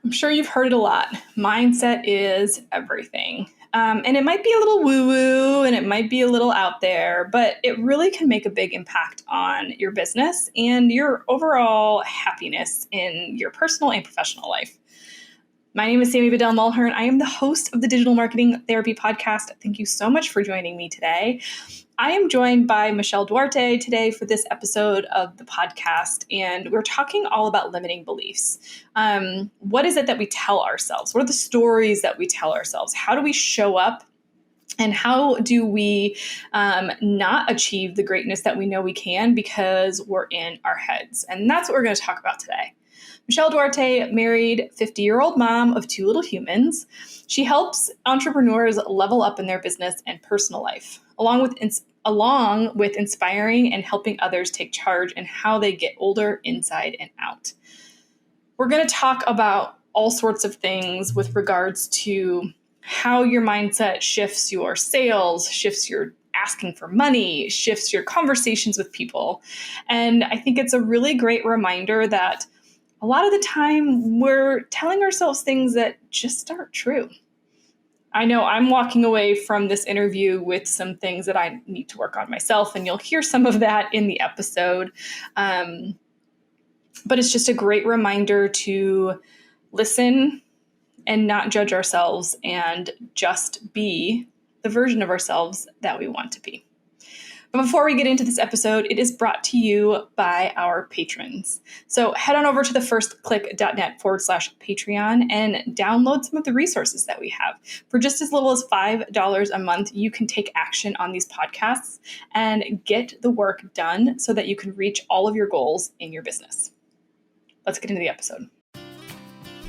I'm sure you've heard it a lot. Mindset is everything. And it might be a little woo-woo and it might be a little out there, but it really can make a big impact on your business and your overall happiness in your personal and professional life. My name is Sammy Bedell Mulhern. I am the host of the Digital Marketing Therapy Podcast. Thank you so much for joining me today. I am joined by Michelle Duarte today for this episode of the podcast, and we're talking all about limiting beliefs. What is it that we tell ourselves? What are the stories that we tell ourselves? How do we show up? And how do we not achieve the greatness that we know we can because we're in our heads? And that's what we're going to talk about today. Michelle Duarte, married 50-year-old mom of 2 little humans. She helps entrepreneurs level up in their business and personal life, along with inspiring and helping others take charge in how they get older inside and out. We're going to talk about all sorts of things with regards to how your mindset shifts your sales, shifts your asking for money, shifts your conversations with people. And I think it's a really great reminder that a lot of the time we're telling ourselves things that just aren't true. I know I'm walking away from this interview with some things that I need to work on myself, and you'll hear some of that in the episode. But it's just a great reminder to listen and not judge ourselves and just be the version of ourselves that we want to be. But before we get into this episode, it is brought to you by our patrons. So head on over to thefirstclick.net/Patreon and download some of the resources that we have. For just as little as $5 a month, you can take action on these podcasts and get the work done so that you can reach all of your goals in your business. Let's get into the episode.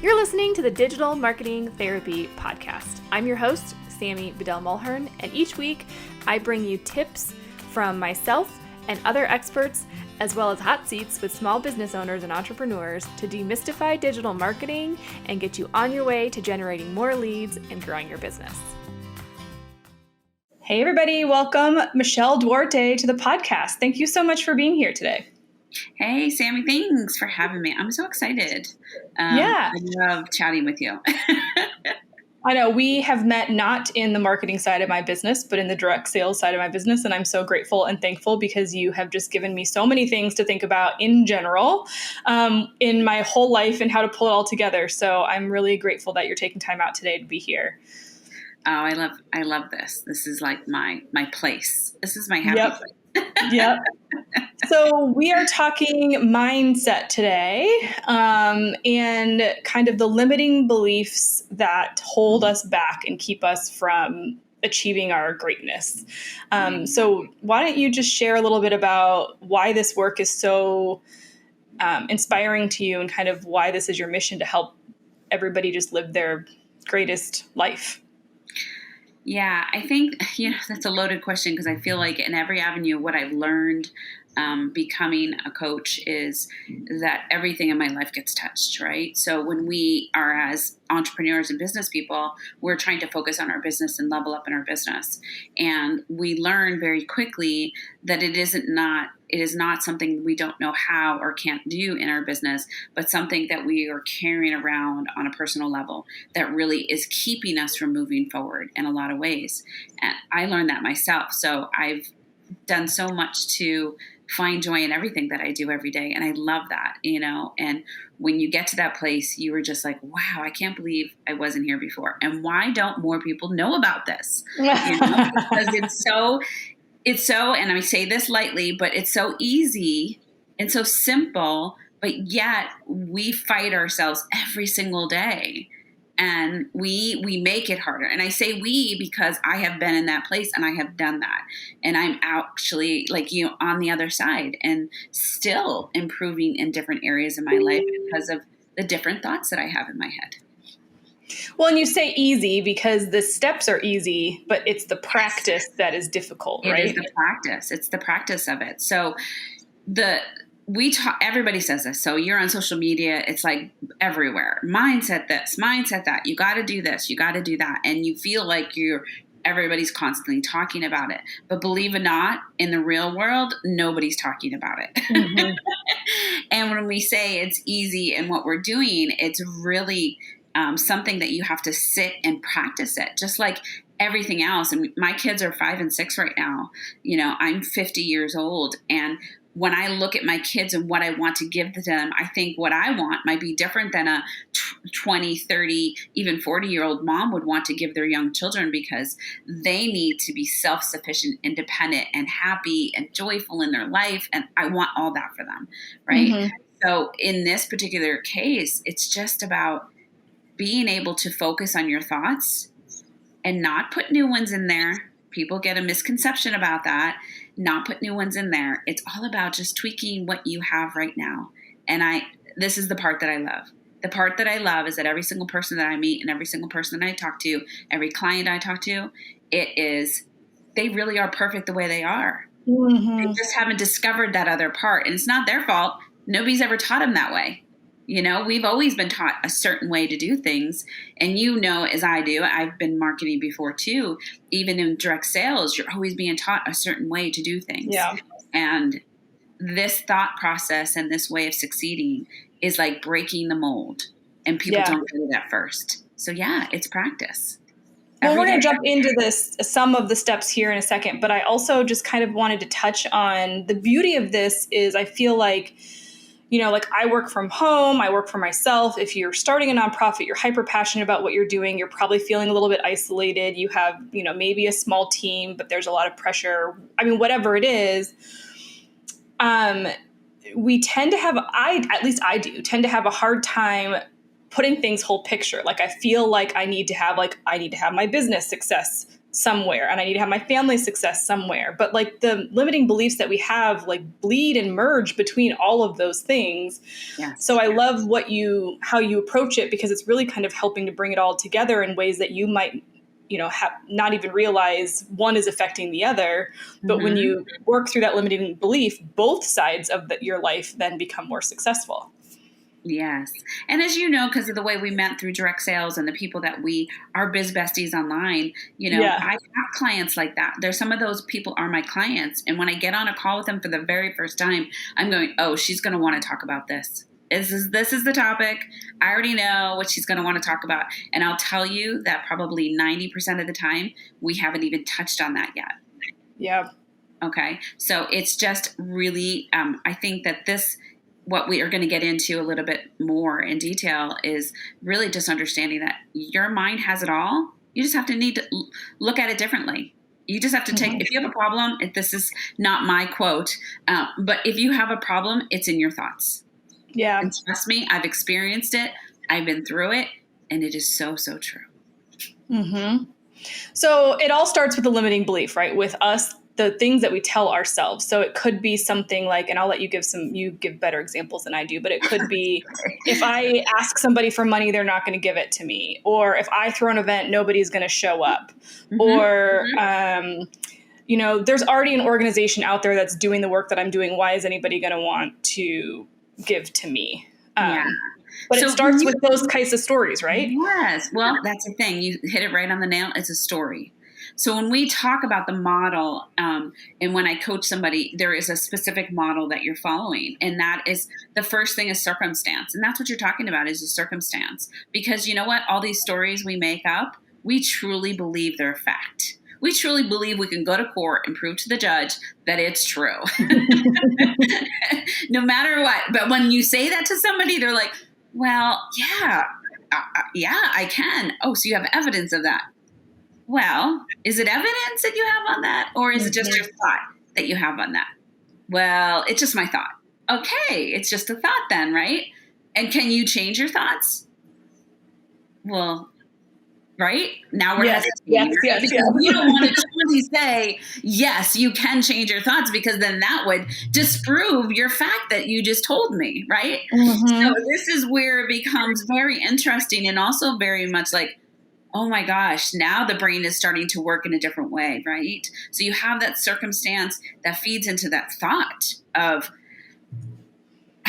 You're listening to the Digital Marketing Therapy Podcast. I'm your host, Sammy Bedell Mulhern, and each week I bring you tips from myself and other experts, as well as hot seats with small business owners and entrepreneurs to demystify digital marketing and get you on your way to generating more leads and growing your business. Hey everybody, welcome Michelle Duarte to the podcast. Thank you so much for being here today. Hey, Sammy, thanks for having me. I'm so excited. I love chatting with you. I know we have met not in the marketing side of my business, but in the direct sales side of my business. And I'm so grateful and thankful because you have just given me so many things to think about in general, in my whole life and how to pull it all together. So I'm really grateful that you're taking time out today to be here. Oh, I love this. This is like my place. This is my happy place. Yep. So we are talking mindset today, and kind of the limiting beliefs that hold us back and keep us from achieving our greatness. So why don't you just share a little bit about why this work is so inspiring to you and kind of why this is your mission to help everybody just live their greatest life? Yeah, I think, that's a loaded question because I feel like in every avenue, what I've learned becoming a coach is that everything in my life gets touched, right? So when we are as entrepreneurs and business people, we're trying to focus on our business and level up in our business. And we learn very quickly that it is not something we don't know how or can't do in our business, but something that we are carrying around on a personal level that really is keeping us from moving forward in a lot of ways. And I learned that myself. So I've done so much to find joy in everything that I do every day. And I love that, and when you get to that place, you were just like, wow, I can't believe I wasn't here before. And why don't more people know about this? Because it's so, and I say this lightly, but it's so easy and so simple, but yet we fight ourselves every single day. And we make it harder. And I say we because I have been in that place and I have done that. And I'm actually on the other side and still improving in different areas of my life because of the different thoughts that I have in my head. Well, and you say easy because the steps are easy, but it's the practice that is difficult, right? It is the practice. It's the practice of it. So everybody says this. So you're on social media. It's like everywhere. Mindset this, mindset that. You got to do this. You got to do that. And you feel like you're everybody's constantly talking about it. But believe it or not, in the real world, nobody's talking about it. Mm-hmm. And when we say it's easy and what we're doing, it's really something that you have to sit and practice it, just like everything else. And my kids are 5 and 6 right now. You know, I'm 50 years old. And when I look at my kids and what I want to give to them, I think what I want might be different than a 20, 30, even 40-year-old mom would want to give their young children, because they need to be self-sufficient, independent, and happy and joyful in their life. And I want all that for them, right? Mm-hmm. So in this particular case, it's just about being able to focus on your thoughts and not put new ones in there. People get a misconception about that. Not put new ones in there. It's all about just tweaking what you have right now. And this is the part that I love. The part that I love is that every single person that I meet and every single person that I talk to, every client I talk to, they really are perfect the way they are. Mm-hmm. They just haven't discovered that other part. And it's not their fault. Nobody's ever taught them that way. You know, we've always been taught a certain way to do things. And you know, as I do, I've been marketing before too, even in direct sales, you're always being taught a certain way to do things. Yeah. And this thought process and this way of succeeding is like breaking the mold. And people don't get it at first. So yeah, it's practice. Well, we're going to jump into some of the steps here in a second, but I also just kind of wanted to touch on the beauty of this is I feel like, you know, like I work from home, I work for myself. If you're starting a nonprofit, you're hyper passionate about what you're doing, you're probably feeling a little bit isolated. You have, you know, maybe a small team, but there's a lot of pressure. I mean, whatever it is, we tend to have, at least I do, tend to have a hard time putting things whole picture. Like I feel like I need to have my business success somewhere and I need to have my family success somewhere. But like the limiting beliefs that we have like bleed and merge between all of those things. Yes. So I love how you approach it, because it's really kind of helping to bring it all together in ways that you might, you know, not even realize one is affecting the other. But when you work through that limiting belief, both sides of your life then become more successful. Yes. And as you know, because of the way we met through direct sales and the people that are biz besties online, you know, I have clients like that. There's some of those people are my clients. And when I get on a call with them for the very first time, I'm going, oh, she's going to want to talk about this. This is the topic. I already know what she's going to want to talk about. And I'll tell you that probably 90% of the time, we haven't even touched on that yet. Yeah. Okay. So it's just really, I think that what we are going to get into a little bit more in detail is really just understanding that your mind has it all. You just have to need to look at it differently. You just have to take, if you have a problem, this is not my quote, but if you have a problem, it's in your thoughts. Yeah. And trust me, I've experienced it. I've been through it, and it is so, so true. Mm-hmm. So it all starts with a limiting belief, right? With us, the things that we tell ourselves. So it could be something like, and I'll let you give better examples than I do, but it could be if I ask somebody for money, they're not going to give it to me. Or if I throw an event, nobody's going to show up. Or, you know, there's already an organization out there that's doing the work that I'm doing. Why is anybody going to want to give to me? But it starts with those kinds of stories, right? Yes. Well, that's the thing. You hit it right on the nail. It's a story. So when we talk about the model, and when I coach somebody, there is a specific model that you're following. And that is, the first thing is circumstance. And that's what you're talking about, is a circumstance. Because you know what? All these stories we make up, we truly believe they're fact. We truly believe we can go to court and prove to the judge that it's true. No matter what. But when you say that to somebody, they're like, well, yeah, I can. Oh, so you have evidence of that. Well, is it evidence that you have on that? Or is it just your thought that you have on that? Well, it's just my thought. Okay, it's just a thought then, right? And can you change your thoughts? Well, right? Now we're hesitating. Yes. You don't want to truly say, yes, you can change your thoughts, because then that would disprove your fact that you just told me, right? So this is where it becomes very interesting, and also very much like, oh my gosh, now the brain is starting to work in a different way, right? So you have that circumstance that feeds into that thought of,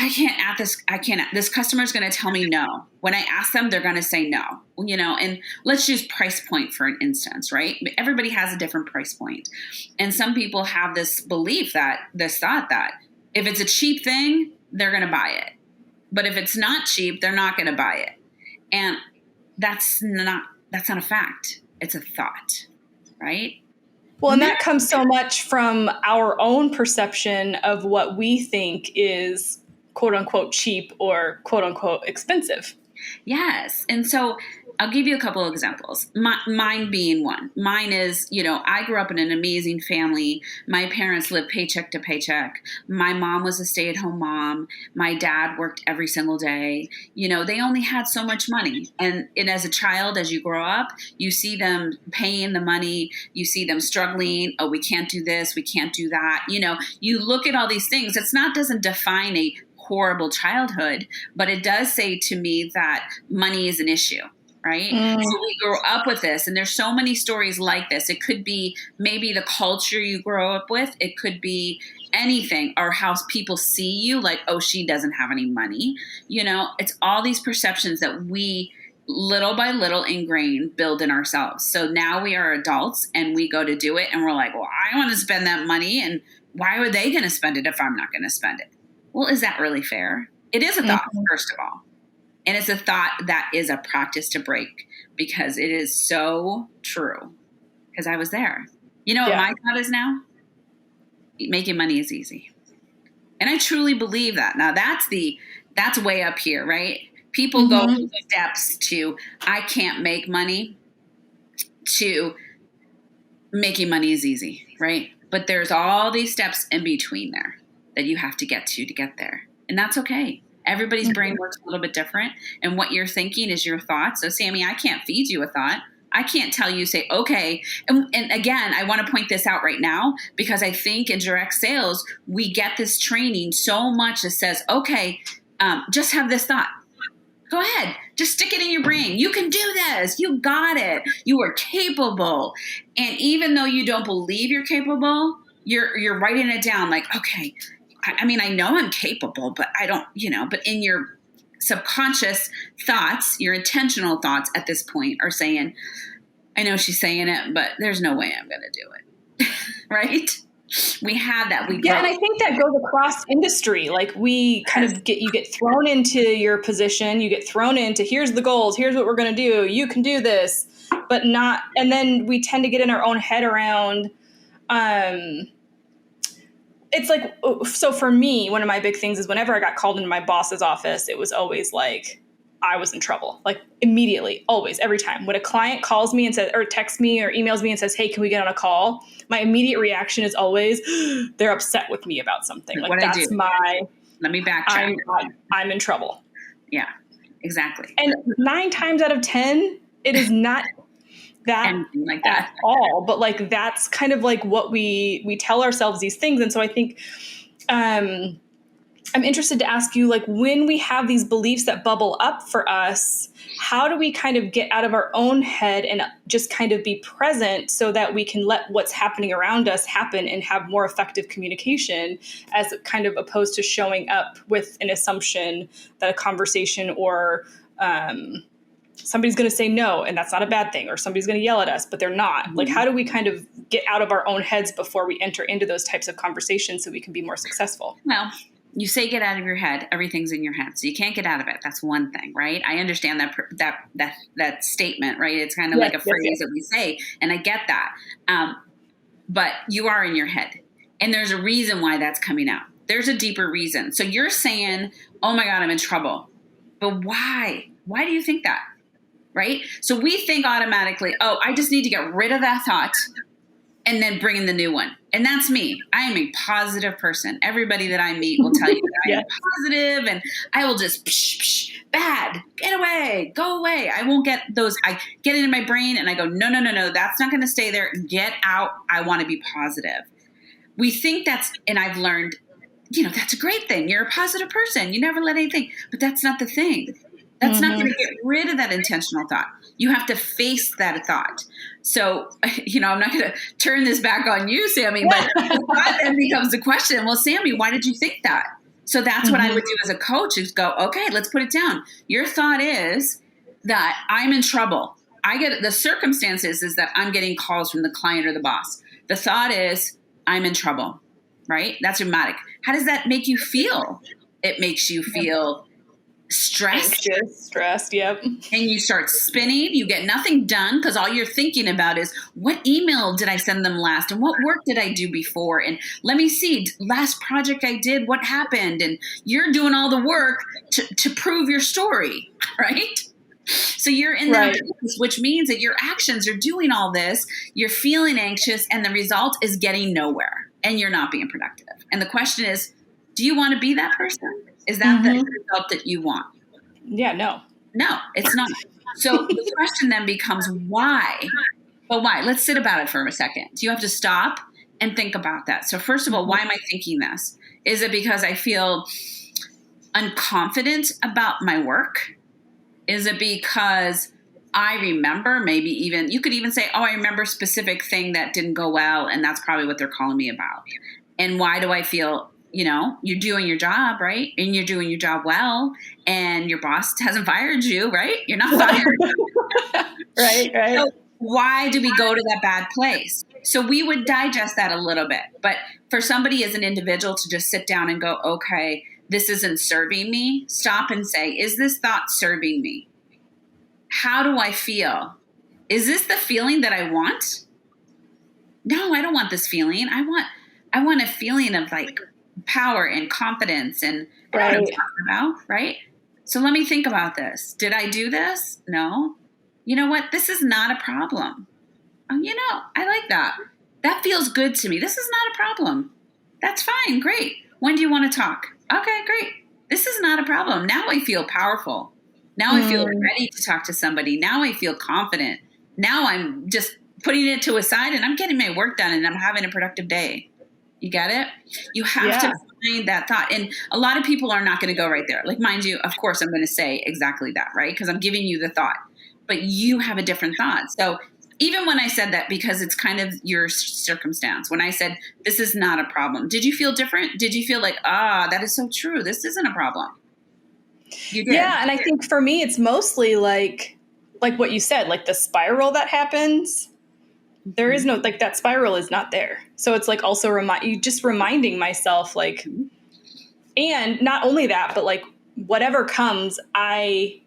I can't at this. I can't. This customer's going to tell me no. When I ask them, they're going to say no. And let's use price point for an instance, right? Everybody has a different price point, and some people have this thought that if it's a cheap thing, they're going to buy it, but if it's not cheap, they're not going to buy it, and that's not a fact. It's a thought, right? Well, and that comes so much from our own perception of what we think is quote unquote cheap or quote unquote expensive. Yes. And so I'll give you a couple of examples. Mine being one. Mine is, I grew up in an amazing family. My parents lived paycheck to paycheck. My mom was a stay-at-home mom. My dad worked every single day. They only had so much money. And as a child, as you grow up, you see them paying the money. You see them struggling. Oh, we can't do this. We can't do that. You look at all these things. Doesn't define a horrible childhood, but it does say to me that money is an issue. Right? So we grow up with this, and there's so many stories like this. It could be maybe the culture you grow up with. It could be anything, or how people see you, like, oh, she doesn't have any money. It's all these perceptions that we little by little ingrain, build in ourselves. So now we are adults and we go to do it, and we're like, well, I want to spend that money, and why are they going to spend it if I'm not going to spend it? Well, is that really fair? It is a thought, first of all. And it's a thought that is a practice to break, because it is so true. Because I was there. What my thought is now? Making money is easy. And I truly believe that. Now that's way up here, right? People go through steps to, I can't make money, to making money is easy, right? But there's all these steps in between there that you have to get there. And that's okay. Everybody's brain works a little bit different, and what you're thinking is your thoughts. So, Sammy, I can't feed you a thought. I can't tell you, say, okay. And again, I want to point this out right now, because I think in direct sales, we get this training so much that says, okay, just have this thought. Go ahead. Just stick it in your brain. You can do this. You got it. You are capable. And even though you don't believe you're capable, you're writing it down like, okay, I mean, I know I'm capable, but I don't, but in your subconscious thoughts, your intentional thoughts at this point are saying, I know she's saying it, but there's no way I'm going to do it. Right? We have that. And I think that goes across industry. Like we kind of you get thrown into your position, you get thrown into, here's the goals, here's what we're going to do. You can do this, but not, and then we tend to get in our own head around, it's like, so for me, one of my big things is whenever I got called into my boss's office, it was always like I was in trouble, like immediately, always, every time. When a client calls me and says, or texts me or emails me and says, hey, can we get on a call? My immediate reaction is always, they're upset with me about something. Like that's let me backtrack. I'm in trouble. Yeah, exactly. And 9 times out of 10, it is not that like that at all, but like that's kind of like what we tell ourselves these things. And so I think I'm interested to ask you, like, when we have these beliefs that bubble up for us, how do we kind of get out of our own head and just kind of be present so that we can let what's happening around us happen and have more effective communication, as kind of opposed to showing up with an assumption that a conversation or somebody's going to say no, and that's not a bad thing, or somebody's going to yell at us, but they're not. Mm-hmm. Like, how do we kind of get out of our own heads before we enter into those types of conversations so we can be more successful? Well, you say get out of your head, everything's in your head. So you can't get out of it. That's one thing, right? I understand that statement, right? It's kind of like a phrase that we say, and I get that. But you are in your head, and there's a reason why that's coming out. There's a deeper reason. So you're saying, oh my God, I'm in trouble. But why? Why do you think that? Right? So we think automatically, oh, I just need to get rid of that thought and then bring in the new one. And that's me. I am a positive person. Everybody that I meet will tell you that I am positive, and I will just, bad, get away, go away. I won't get those. I get it in my brain and I go, no, that's not going to stay there. Get out. I want to be positive. We think and I've learned, that's a great thing. You're a positive person. You never let anything, but that's not the thing. That's not going to get rid of that intentional thought. You have to face that thought. So, I'm not going to turn this back on you, Sammy, but then becomes the question, well, Sammy, why did you think that? So that's what I would do as a coach is go, okay, let's put it down. Your thought is that I'm in trouble. I get the circumstances is that I'm getting calls from the client or the boss. The thought is I'm in trouble, right? That's dramatic. How does that make you feel? It makes you feel stressed. Anxious, stressed, yep. And you start spinning. You get nothing done because all you're thinking about is what email did I send them last and what work did I do before? And let me see, last project I did, what happened? And you're doing all the work to prove your story, right? So you're in that place, which means that your actions are doing all this. You're feeling anxious and the result is getting nowhere and you're not being productive. And the question is, do you want to be that person? Is that the result that you want? Yeah, no. No, it's not. So the question then becomes why? But why? Let's sit about it for a second. So you have to stop and think about that. So first of all, why am I thinking this? Is it because I feel unconfident about my work? Is it because I remember maybe even, you could even say, oh, I remember a specific thing that didn't go well, and that's probably what they're calling me about. And why do I feel, you're doing your job, right? And you're doing your job well, and your boss hasn't fired you, right? You're not fired. Right. So why do we go to that bad place? So we would digest that a little bit. But for somebody as an individual to just sit down and go, okay, this isn't serving me, stop and say, is this thought serving me? How do I feel? Is this the feeling that I want? No, I don't want this feeling. I want a feeling of like power and confidence and I don't know what I'm talking about, right? So let me think about this. Did I do this? No. You know what? This is not a problem. Oh, I like that. That feels good to me. This is not a problem. That's fine. Great. When do you want to talk? Okay, great. This is not a problem. Now I feel powerful. Now I feel ready to talk to somebody. Now I feel confident. Now I'm just putting it to a side and I'm getting my work done and I'm having a productive day. You get it? You have to find that thought. And a lot of people are not going to go right there. Like, mind you, of course, I'm going to say exactly that, right? Because I'm giving you the thought. But you have a different thought. So even when I said that, because it's kind of your circumstance, when I said, this is not a problem, did you feel different? Did you feel like, that is so true. This isn't a problem? You did. Yeah. And I think for me, it's mostly like what you said, like the spiral that happens. There is no, like that spiral is not there. So it's like also reminding myself, like, and not only that, but like whatever comes, I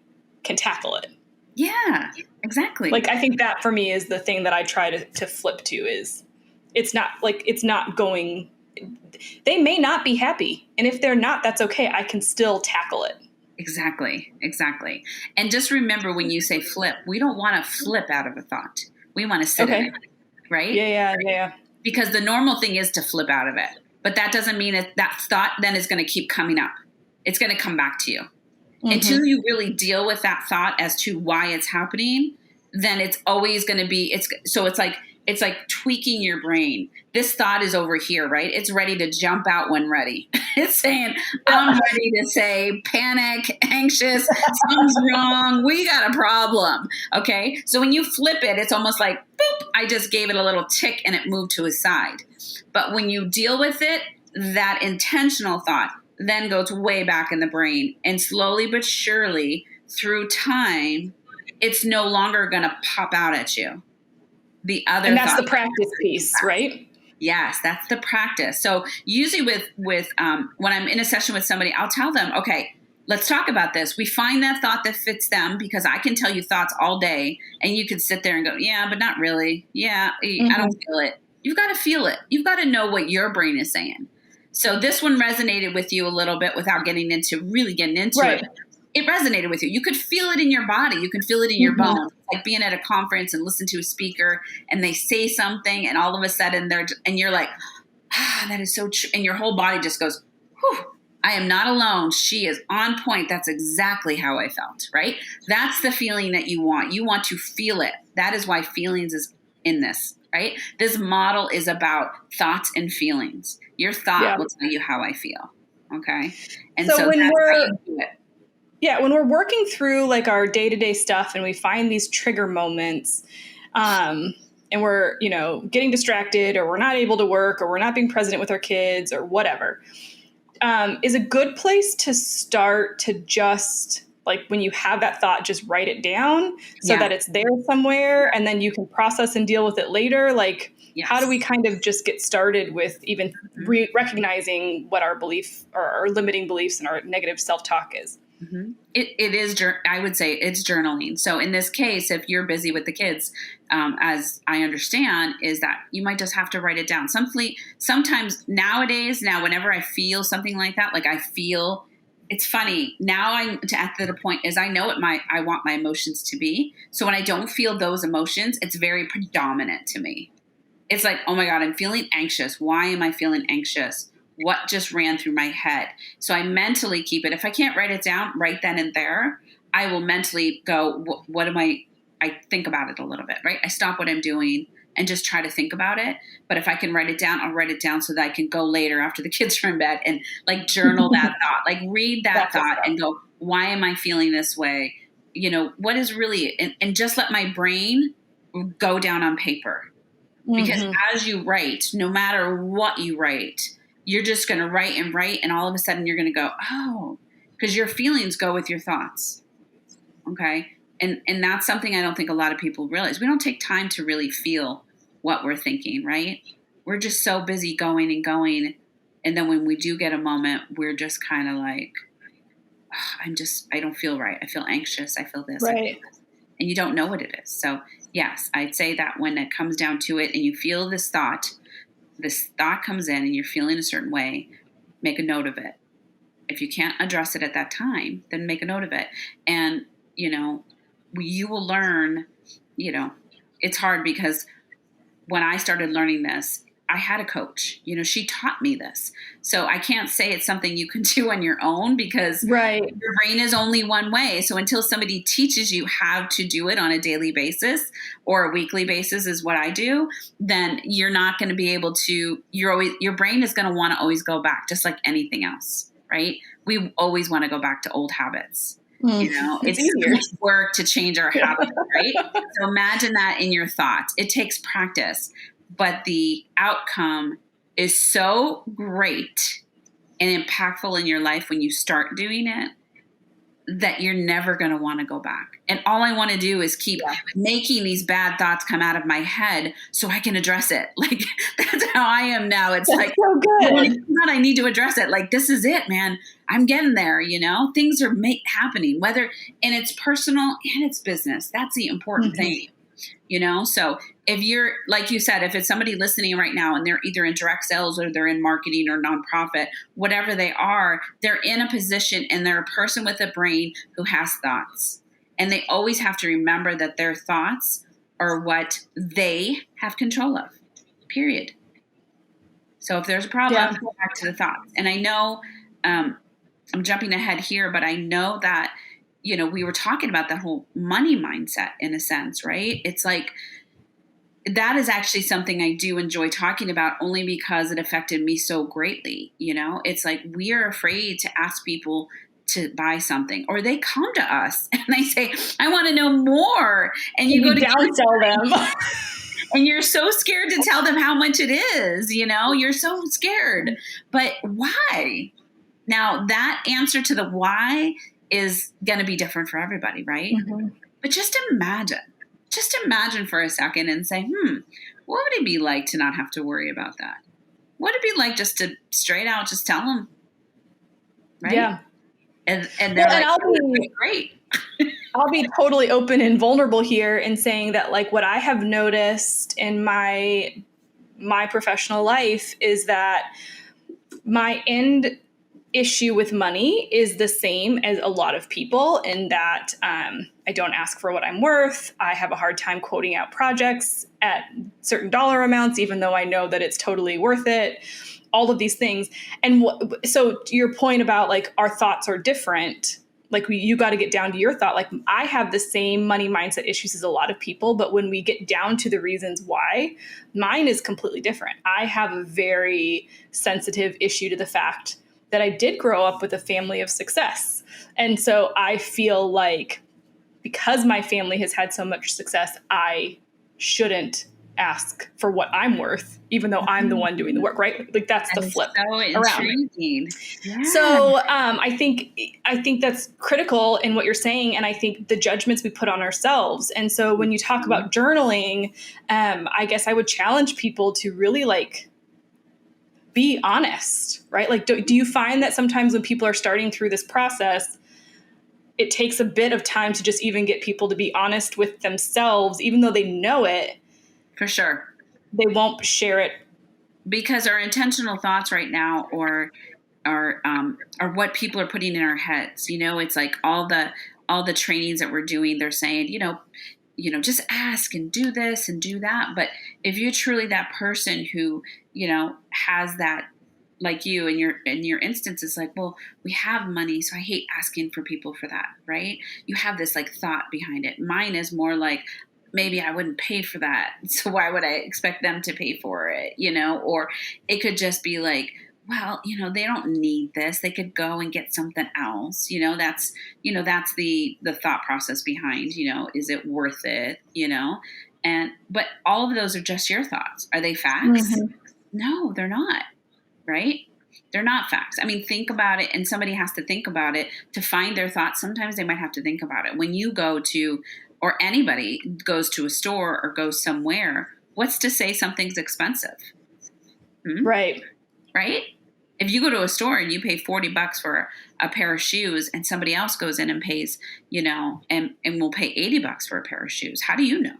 can tackle it. Yeah, exactly. Like, I think that for me is the thing that I try to flip to is it's not going, they may not be happy. And if they're not, that's okay. I can still tackle it. Exactly. And just remember when you say flip, we don't want to flip out of a thought. We want to sit in it, right? Yeah. Because the normal thing is to flip out of it. But that doesn't mean that thought then is going to keep coming up. It's going to come back to you. Until you really deal with that thought as to why it's happening, then it's always going to be, it's like tweaking your brain. This thought is over here, right? It's ready to jump out when ready. It's saying, I'm ready to say panic, anxious, something's wrong. We got a problem. Okay. So when you flip it, it's almost like, boop, I just gave it a little tick and it moved to a side. But when you deal with it, that intentional thought then goes way back in the brain, and slowly but surely through time, it's no longer going to pop out at you. The other and that's thought, the practice piece, right? Yes, that's the practice. So usually with when I'm in a session with somebody, I'll tell them, okay, let's talk about this. We find that thought that fits them, because I can tell you thoughts all day and you could sit there and go, yeah, but not really. Yeah, I don't feel it. You've got to feel it. You've got to know what your brain is saying. So this one resonated with you a little bit without getting into it. It resonated with you. You could feel it in your body. You can feel it in your bones. Like being at a conference and listen to a speaker and they say something and all of a sudden you're like, that is so true. And your whole body just goes, whew, I am not alone. She is on point. That's exactly how I felt, right? That's the feeling that you want. You want to feel it. That is why feelings is in this, right? This model is about thoughts and feelings. Your thought will tell you how I feel. Okay. And so when that's how you do it. Yeah, when we're working through like our day-to-day stuff and we find these trigger moments, and we're, getting distracted, or we're not able to work, or we're not being present with our kids or whatever, is a good place to start to just like when you have that thought, just write it down so Yeah. that it's there somewhere and then you can process and deal with it later. Like, how do we Yes. kind of just get started with even Mhm. recognizing what our belief or our limiting beliefs and our negative self-talk is? Mm-hmm. It is, I would say it's journaling. So in this case, if you're busy with the kids, as I understand, is that you might just have to write it down. Sometimes nowadays, now whenever I feel something like that, like I feel, it's funny. Now I'm at the point is I know what I want my emotions to be. So when I don't feel those emotions, it's very predominant to me. It's like, oh my God, I'm feeling anxious. Why am I feeling anxious? What just ran through my head? So I mentally keep it. If I can't write it down right then and there, I will mentally go, what am I think about it a little bit, right? I stop what I'm doing and just try to think about it. But if I can write it down, I'll write it down so that I can go later after the kids are in bed and like journal that thought, like read that That's thought and go, why am I feeling this way? What is really, and just let my brain go down on paper. Because Mm-hmm. as you write, no matter what you write, you're just going to write, and all of a sudden you're going to go, oh, because your feelings go with your thoughts. Okay. And that's something I don't think a lot of people realize. We don't take time to really feel what we're thinking, right? We're just so busy going and going. And then when we do get a moment, we're just kind of like, oh, I don't feel right. I feel anxious. I feel this. I feel Right. this. And you don't know what it is. So yes, I'd say that when it comes down to it and you feel this thought comes in and you're feeling a certain way, make a note of it. If you can't address it at that time, then make a note of it. And, you will learn, it's hard because when I started learning this, I had a coach. She taught me this. So I can't say it's something you can do on your own because Right. your brain is only one way. So until somebody teaches you how to do it on a daily basis or a weekly basis is what I do, then you're not going to be able to, your brain is going to want to always go back, just like anything else, right? We always want to go back to old habits. It's It's so easier. much work to change our habits, right? So imagine that in your thoughts. It takes practice, but the outcome is so great and impactful in your life when you start doing it that you're never going to want to go back. And all I want to do is keep making these bad thoughts come out of my head so I can address it. Like that's how I am now. It's That's like, so good. I need to address it. Like, this is it, man. I'm getting there. Things are happening, whether, and it's personal and it's business. That's the important thing. So if you're, like you said, if it's somebody listening right now and they're either in direct sales or they're in marketing or nonprofit, whatever they are, they're in a position and they're a person with a brain who has thoughts. And they always have to remember that their thoughts are what they have control of, period. So if there's a problem, go back to the thoughts. And I know I'm jumping ahead here, but I know that we were talking about that whole money mindset in a sense, right? It's like that is actually something I do enjoy talking about only because it affected me so greatly. It's like we are afraid to ask people to buy something, or they come to us and they say, I want to know more. And you go to downsell them. and you're so scared to tell them how much it is. You're so scared. But why? Now, that answer to the why is going to be different for everybody, right? Mm-hmm. But just imagine for a second and say, what would it be like to not have to worry about that? What would it be like just to straight out just tell them, right? Yeah. And they're like, I'll be great. I'll be totally open and vulnerable here in saying that, like, what I have noticed in my professional life is that my end issue with money is the same as a lot of people in that I don't ask for what I'm worth. I have a hard time quoting out projects at certain dollar amounts, even though I know that it's totally worth it. All of these things. And so to your point about like our thoughts are different, like you got to get down to your thought. Like I have the same money mindset issues as a lot of people, but when we get down to the reasons why, mine is completely different. I have a very sensitive issue to the fact that I did grow up with a family of success. And so I feel like because my family has had so much success, I shouldn't ask for what I'm worth, even though I'm the one doing the work, right? Like that's That the is flip so around. intriguing. Yeah. So I think that's critical in what you're saying, and I think the judgments we put on ourselves. And so when you talk about journaling, I guess I would challenge people to really like be honest, right? Like, do you find that sometimes when people are starting through this process, it takes a bit of time to just even get people to be honest with themselves, even though they know it? For sure. They won't share it. Because our intentional thoughts right now are what people are putting in our heads. You know, it's like all the trainings that we're doing, they're saying, just ask and do this and do that. But if you're truly that person who, has that, like you in your instance, is like, well, we have money, so I hate asking for people for that, right? You have this like thought behind it. Mine is more like, maybe I wouldn't pay for that, so why would I expect them to pay for it? Or it could just be like, well, they don't need this. They could go and get something else. That's the thought process behind, is it worth it? But all of those are just your thoughts. Are they facts? Mm-hmm. No, they're not. Right? They're not facts. I mean, think about it, and somebody has to think about it to find their thoughts. Sometimes they might have to think about it. When you go to, or anybody goes to a store or goes somewhere, what's to say something's expensive? Right. Right? If you go to a store and you pay $40 for a pair of shoes, and somebody else goes in and pays, and will pay $80 for a pair of shoes, how do you know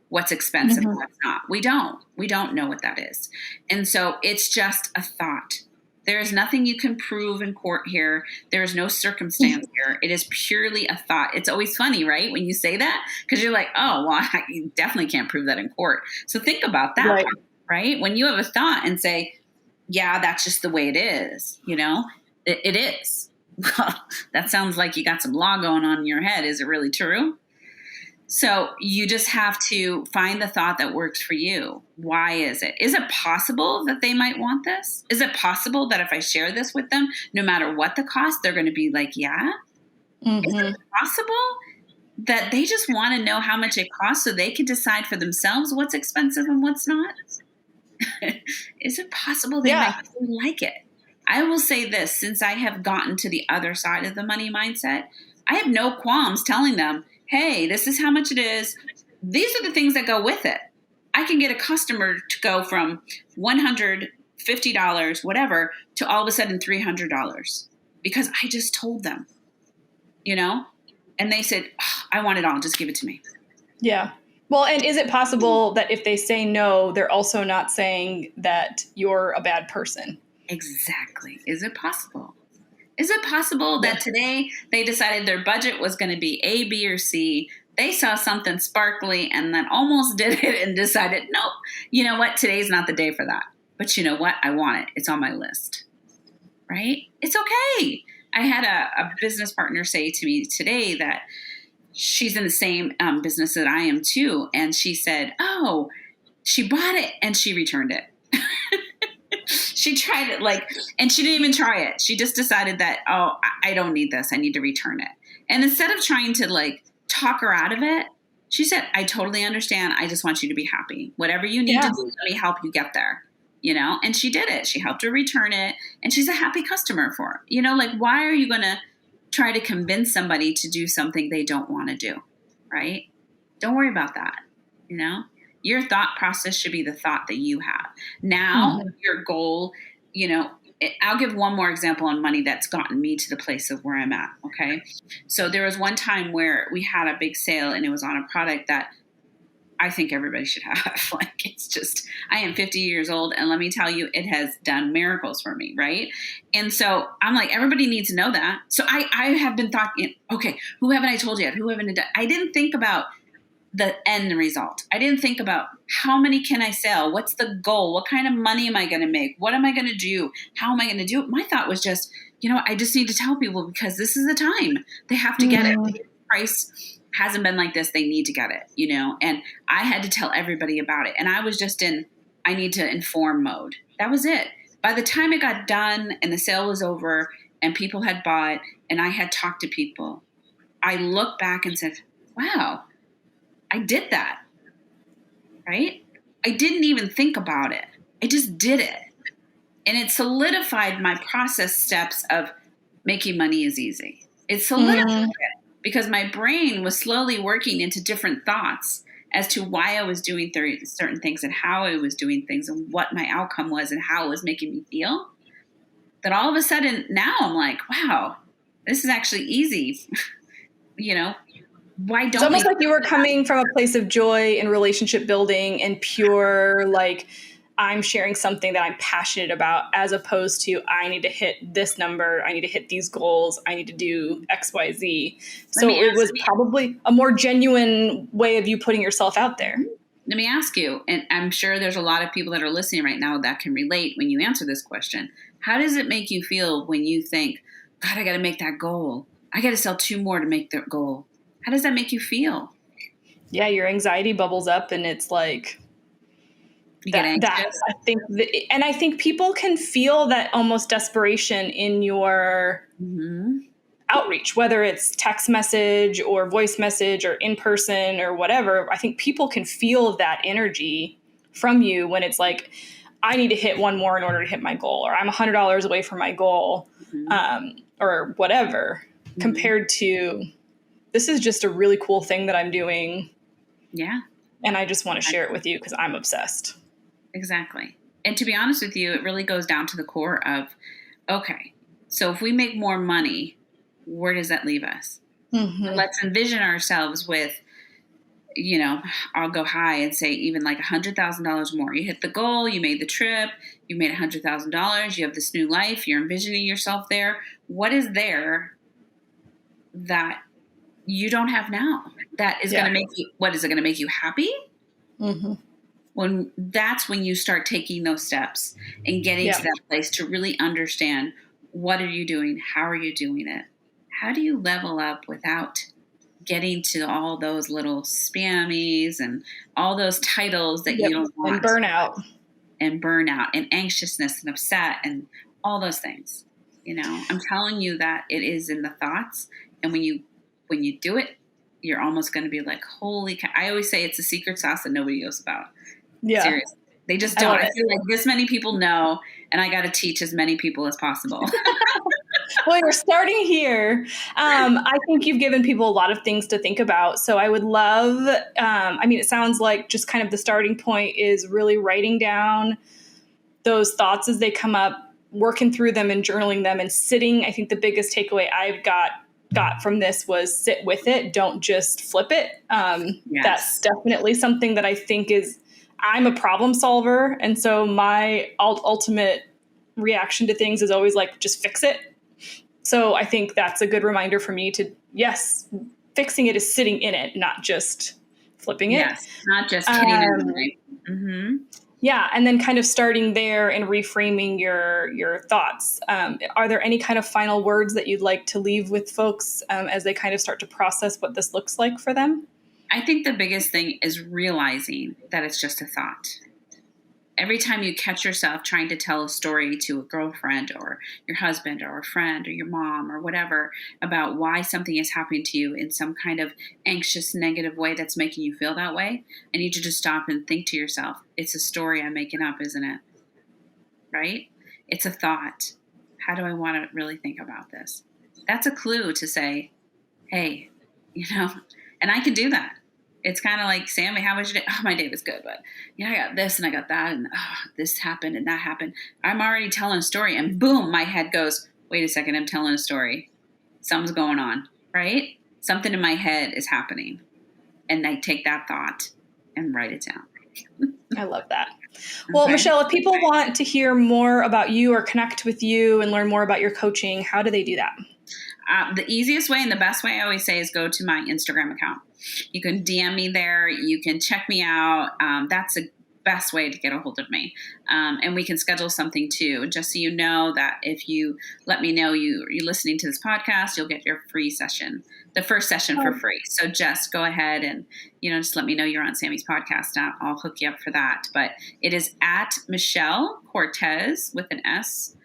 what's expensive and what's not? We don't know what that is. And so it's just a thought. There is nothing you can prove in court here. There is no circumstance here. It is purely a thought. It's always funny, right, when you say that, because you're like, oh, well, you definitely can't prove that in court. So think about that, right? When you have a thought and say, yeah, that's just the way it is, it is. Well, that sounds like you got some law going on in your head. Is it really true? So you just have to find the thought that works for you. Why is it? Is it possible that they might want this? Is it possible that if I share this with them, no matter what the cost, they're going to be like, yeah? Is it possible that they just want to know how much it costs so they can decide for themselves what's expensive and what's not? Is it possible they might like it? I will say this, since I have gotten to the other side of the money mindset, I have no qualms telling them, hey, this is how much it is. These are the things that go with it. I can get a customer to go from $150, whatever, to all of a sudden $300 because I just told them, and they said, oh, I want it all. Just give it to me. Yeah. Well, and is it possible that if they say no, they're also not saying that you're a bad person? Exactly. Is it possible? Is it possible that today they decided their budget was going to be A, B, or C? They saw something sparkly and then almost did it and decided, nope, you know what? Today's not the day for that. But you know what? I want it. It's on my list. Right? It's okay. I had a business partner say to me today that she's in the same business that I am too. And she said, oh, she bought it and she returned it. She tried it and she didn't even try it. She just decided that, oh, I don't need this. I need to return it. And instead of trying to talk her out of it, she said, I totally understand. I just want you to be happy. Whatever you need to do, let me help you get there. And she did it. She helped her return it. And she's a happy customer for her. Why are you going to try to convince somebody to do something they don't want to do? Right? Don't worry about that. Your thought process should be the thought that you have. Now, your goal, I'll give one more example on money that's gotten me to the place of where I'm at. Okay. So there was one time where we had a big sale and it was on a product that I think everybody should have. It's just, I am 50 years old and let me tell you, it has done miracles for me. Right. And so I'm like, everybody needs to know that. So I have been talking, okay, who haven't I told yet? Who haven't I done? I didn't think about the end result. I didn't think about how many can I sell? What's the goal? What kind of money am I going to make? What am I going to do? How am I going to do it? My thought was just, I just need to tell people because this is the time they have to get it. The price hasn't been like this. They need to get it, and I had to tell everybody about it. And I was just in, I need to inform mode. That was it. By the time it got done and the sale was over and people had bought and I had talked to people, I looked back and said, wow, I did that, right? I didn't even think about it. I just did it. And it solidified my process steps of making money is easy. It solidified it because my brain was slowly working into different thoughts as to why I was doing certain things and how I was doing things and what my outcome was and how it was making me feel. That all of a sudden now I'm like, wow, this is actually easy. Why don't It's almost we like you were coming from a place of joy and relationship building and pure, like, I'm sharing something that I'm passionate about, as opposed to I need to hit this number, I need to hit these goals, I need to do X, Y, Z. So it was probably a more genuine way of you putting yourself out there. Let me ask you, and I'm sure there's a lot of people that are listening right now that can relate when you answer this question. How does it make you feel when you think, God, I got to make that goal. I got to sell 2 more to make that goal. How does that make you feel? Yeah, your anxiety bubbles up, and it's like, you get anxious. I think people can feel that almost desperation in your outreach, whether it's text message or voice message or in person or whatever. I think people can feel that energy from you when it's like, I need to hit 1 more in order to hit my goal, or I'm $100 away from my goal, or whatever, compared to, this is just a really cool thing that I'm doing. Yeah. And I just want to share it with you because I'm obsessed. Exactly. And to be honest with you, it really goes down to the core of, okay, so if we make more money, where does that leave us? Let's envision ourselves with, I'll go high and say even like $100,000 more. You hit the goal, you made the trip, you made $100,000, you have this new life, you're envisioning yourself there. What is there that you don't have now that is going to make you, what is it going to make you happy? That's when you start taking those steps and getting to that place to really understand, what are you doing? How are you doing it? How do you level up without getting to all those little spammies and all those titles that you don't want? And burnout and anxiousness and upset and all those things. I'm telling you that it is in the thoughts. And when you do it, you're almost going to be like, holy cow. I always say it's a secret sauce that nobody knows about. Yeah. Seriously. They just don't. I feel like this many people know, and I got to teach as many people as possible. Well, you're starting here. I think you've given people a lot of things to think about. So I would love, it sounds like just kind of the starting point is really writing down those thoughts as they come up, working through them and journaling them and sitting. I think the biggest takeaway I've got from this was sit with it. Don't just flip it. That's definitely something that I think is, I'm a problem solver. And so my ultimate reaction to things is always like, just fix it. So I think that's a good reminder for me to, fixing it is sitting in it, not just flipping it. Yes, not just hitting it. Yeah, and then kind of starting there and reframing your thoughts. Are there any kind of final words that you'd like to leave with folks as they kind of start to process what this looks like for them? I think the biggest thing is realizing that it's just a thought. Every time you catch yourself trying to tell a story to a girlfriend or your husband or a friend or your mom or whatever about why something is happening to you in some kind of anxious, negative way that's making you feel that way, I need you to stop and think to yourself, it's a story I'm making up, isn't it? Right? It's a thought. How do I want to really think about this? That's a clue to say, hey, and I can do that. It's kind of like, Sammy, how was your day? Oh, my day was good, but I got this and I got that, and this happened and that happened. I'm already telling a story, and boom, my head goes, wait a second, I'm telling a story. Something's going on, right? Something in my head is happening. And I take that thought and write it down. I love that. Well, Michelle, if people want to hear more about you or connect with you and learn more about your coaching, how do they do that? The easiest way and the best way I always say is go to my Instagram account. You can DM me there. You can check me out. That's the best way to get a hold of me. And we can schedule something too, just so you know that if you let me know you're listening to this podcast, you'll get your free session, the first session for free. So just go ahead and, just let me know you're on Sammy's podcast. I'll hook you up for that. But it is at Michelle Cortez with an S,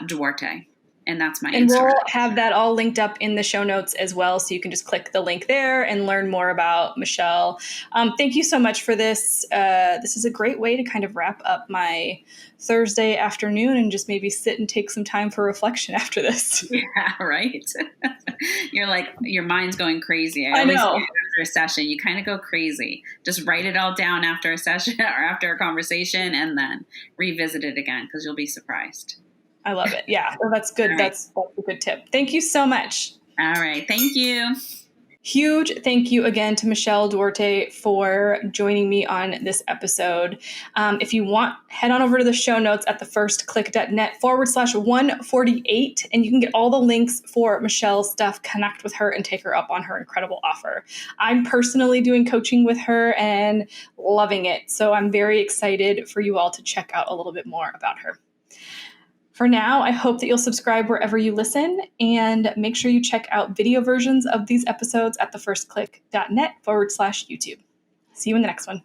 Duarte. And that's my And Instagram. we'll have that all linked up in the show notes as well. So you can just click the link there and learn more about Michelle. Thank you so much for this. This is a great way to kind of wrap up my Thursday afternoon and just maybe sit and take some time for reflection after this. Yeah, right. You're like, your mind's going crazy. I always know. say after a session, you kind of go crazy. Just write it all down after a session or after a conversation and then revisit it again because you'll be surprised. I love it. Yeah, well, that's good. All right. That's a good tip. Thank you so much. All right. Thank you. Huge thank you again to Michelle Duarte for joining me on this episode. If you want, head on over to the show notes at thefirstclick.net/148, and you can get all the links for Michelle's stuff, connect with her, and take her up on her incredible offer. I'm personally doing coaching with her and loving it, so I'm very excited for you all to check out a little bit more about her. For now, I hope that you'll subscribe wherever you listen and make sure you check out video versions of these episodes at thefirstclick.net/YouTube. See you in the next one.